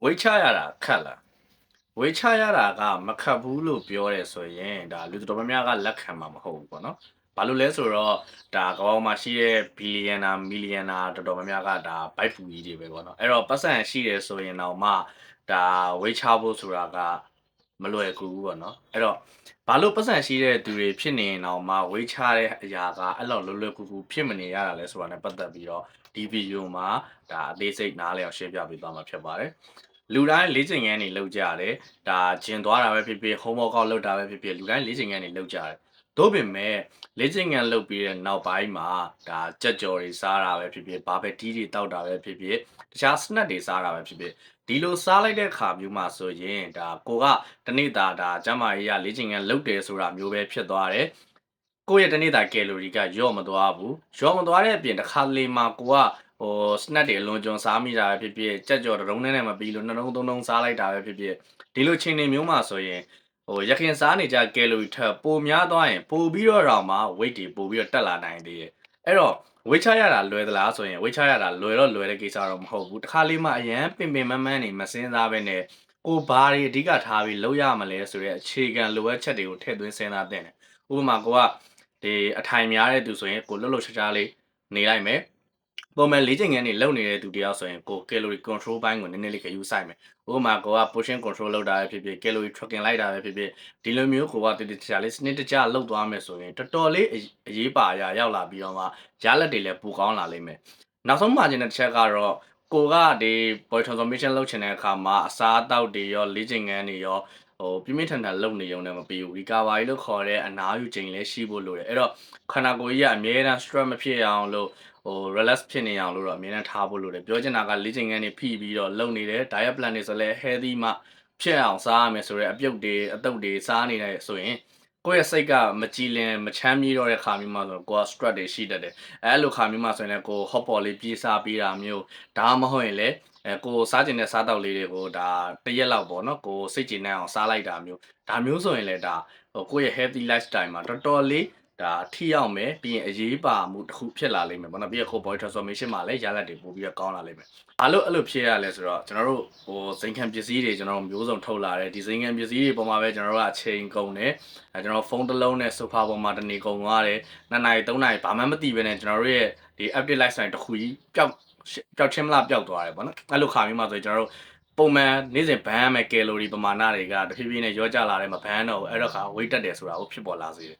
ဝေးချရတာခက်လားဝေးချရတာကမခက်ဘူးလို့ပြောတယ်ဆိုရင်ဒါလူတော်တော်များများကလက်ခံမှာမဟုတ်ဘူးပေါ့နော်ဘာလို့လဲဆိုတော့ဒါကမ္ဘာပေါ်မှာရှိတဲ့ဘီလီယံနာမီလီယံနာတော်တော်များများကဒါဘိုက်ဖူကြီးတွေပဲပေါ့နော်အဲ့တော့ပတ်စံရှိတယ်ဆိုရင်တော့မှဒါဝေးချဖို့ဆိုတာကမလွယ်ကူဘူးပေါ့နော်အဲ့တော့ဘာလို့ပတ်စံရှိတဲ့သူတွေဖြစ်နေရင်တော့မှဝေးချတဲ့အရာကအဲ့လောက်လွယ်လွယ်ကူကူဖြစ်မနေရတာလဲဆိုတာ ਨੇ ပတ်သက်ပြီးတော့ဒီဗီဒီယိုမှာဒါအသေးစိတ်နားလည်အောင်ရှင်းပြပေးသွားမှာဖြစ်ပါတယ်လူတိုင်းလေ့ကျင့်ခန်းတွေလုပ်ကြတယ်ဒါကျင်သွားတာပဲဖြစ်ဖြစ် home workout လုပ်တာပဲဖြစ်ဖြစ်လူတိုင်းလေ့ကျင့်ခန်းတွေလုပ်ကြတယ်သို့ပင်မဲ့လေ့ကျင့်ခန်းလုပ်ပြီးတဲ့နောက်ပိုင်းမှာဒါကြက်ကြော်တွေစားတာပဲဖြစ်ဖြစ်ဘာပဲတီးတွေတောက်တာပဲဖြစ်ဖြစ်တခြား snack တွေစားတာပဲဖြစ်ဖြစ်ဒီလိုစားလိုက်တဲ့ခါမျိုးမှာဆိုရင်ဒါကိုကတနေ့တာဒါကျန်းမာရေးရလေ့ကျင့်ခန်းလုပ်တယ်ဆိုတာမျိုးပဲဖြစ်သွားတယ်ကိုယ့်ရဲ့တနေ့တာကယ်လိုရီကလျော့မသွားဘူးလျော့မသွားတဲ့အပြင်တစ်ခါလေမှာကိုကsnack တွေအလွန်ကျွံစားမိတာပဲဖြစ်ဖြစ်ကြက်ကြော်တစ်လုံးနဲ့မပြီးလို့နှလုံးသုံးလုံးစားလိုက်တာပဲဖြစ်ဖြစ်ဒီလိုချိန်နေမျိုးမှာဆိုရင်ရခင်စားနေကြကယ်လိုရီထက်ပိုများသွားရင်ပိုပြီးတော့တောင်မှ weight တွေပိုပြီးတော့တက်လာနိုင်သေးတယ်အဲ့တော့ဝေးချရတာလွယ်သလားဆိုရင်ဝေးချရတာလွယ်တော့လွယ်တဲ့ကိစ္စတော့မဟုတ်ဘူးတစ်ခါလေးမှအရန်ပင်ပင်မန်းမန်းနေမစင်းစားပဲနဲ့ကိုဘာတွေအဓိကထားပြီးလုပ်ရမလဲဆိုတဲ့အခြေခံလိုအပ်ချက်တွေကိုထည့်သွင်းစဉ်းစားသင့်တယ်ဥပမာကိုကဒီအထိုင်များတဲ့သူဆိုရင်ကိုလှုပ်လှုပ်ရှားရှားလေးနေလိုက်မယ်ပုံမှန်လေ့ကျင့်ခန်းတွေလုပ်နေတဲ့သူတယောက်ဆိုရင်ကို calorie control ဘိုင်းကိုနည်းနည်းလေးဂရုစိုက်မယ်ဥပမာကိုက portion control လုပ်တာပဲဖြစ်ဖြစ် calorie tracking လိုက်တာပဲဖြစ်ဖြစ်ဒီလိုမျိုးကိုကတည်တည်ချာလေးစနစ်တကျလုပ်သွားမယ်ဆိုရင်တော်တော်လေးအရေးပါအရာရောက်လာပြီးတော့မှရလဒ်တွေလည်းပိုကောင်းလာလိမ့်မယ်နောက်ဆုံးမှာကျင်တဲ့တစ်ချက်ကတော့ကိုကဒီ body transformation လုပ်ချင်တဲ့အခါမှာအစားအသောက်တွေရောလေ့ကျင့်ခန်းတွေရောပြင်းပြင်းထန်ထန်လုပ်နေုံနဲ့မပြီးဘူး recovery လို့ခေါ်တဲ့အနားယူချိန်လည်းရှိဖို့လိုတယ်အဲ့တော့ခန္ဓာကိုယ်ကြီးကအမြဲတမ်း stress မဖြစ်အောင်လို့relax ဖြစ်နေအောင်လို့တော့အမြဲတမ်းထားဖို့လိုတယ်ပြောချင်တာကလေ့ကျင့်ခန်းတွေဖိပြီးတော့လုပ်နေတယ် diet plan တွေဆိုလည်း healthy မှဖြစ်အောင်စားရမယ်ဆိုတဲ့အပြုတ်တွေအတုပ်တွေစားနေတယ်ဆိုရင်ကိုယ့်ရဲ့စိတ်ကမကြည်လင်မချမ်းမြေ့တော့တဲ့ခါမျိုးမှာဆိုကိုက stress တွေရှိတတ်တယ်အဲ့လိုခါမျိုးမှာဆိုရင်လည်းကို hot pot လေးပြေးစားပေးတာမျိုးဒါမှမဟုတ်ရင်လည်းကိုစားကျင်တဲ့စားတောက်လေးတွေကိုဒါတရက်လောက်ပေါ့နော်ကိုစိတ်ကြည်နှံ့အောင်စားလိုက်တာမျိုးဒါမျိုးဆိုရင်လည်းဒါကိုယ့်ရဲ့ healthy lifestyle မှာတော်တော်လေးဒါထိရောက်မယ်ပြီးရင်အရေးပါမှုတစ်ခုဖြစ်လာလိမ့်မယ်ပေါ့နော်ပြီးရင်ကို body transformation မှာလည်းရလဒ်တွေပိုပြီးတော့ကောင်းလာလိမ့်မယ်ဘာလို့အဲ့လိုဖြစ်ရလဲဆိုတော့ကျွန်တော်တို့ဇိမ်ခံပစ္စည်းတွေကျွန်တော်တို့မျိုးစုံထုတ်လာတယ်ဒီဇိမ်ခံပစ္စည်းတွေပေါ်မှာပဲကျွန်တော်တို့ကအချိန်ကုန်တယ်ကျွန်တော်ဖုန်းတစ်လုံးနဲ့ sofa ပေါ်မှာတနေကုန်သွားတယ်2နာရီ3နာရီဘာမှမသိဘဲနဲ့ကျွန်တော်တို့ရဲ့ဒီ update lifestyle တစ်ခုကြီးပျောက်ချင်းမလားပျောက်သွားတယ်ပေါ့နော်အဲ့လိုခါမျိုးမှာဆိုရင်ကျွန်တော်တို့ပုံမှန်နေ့စဉ်ဘန်းရမယ့်ကယ်လိုရီပမာဏတွေကတဖြည်းဖြည်းနဲ့ရောကျလာတယ်မဘန်းတော့ဘူးအဲ့တော့ခါ weight တက်တယ်ဆိုတာကိုဖြစ်ပေါ်လာစေတယ်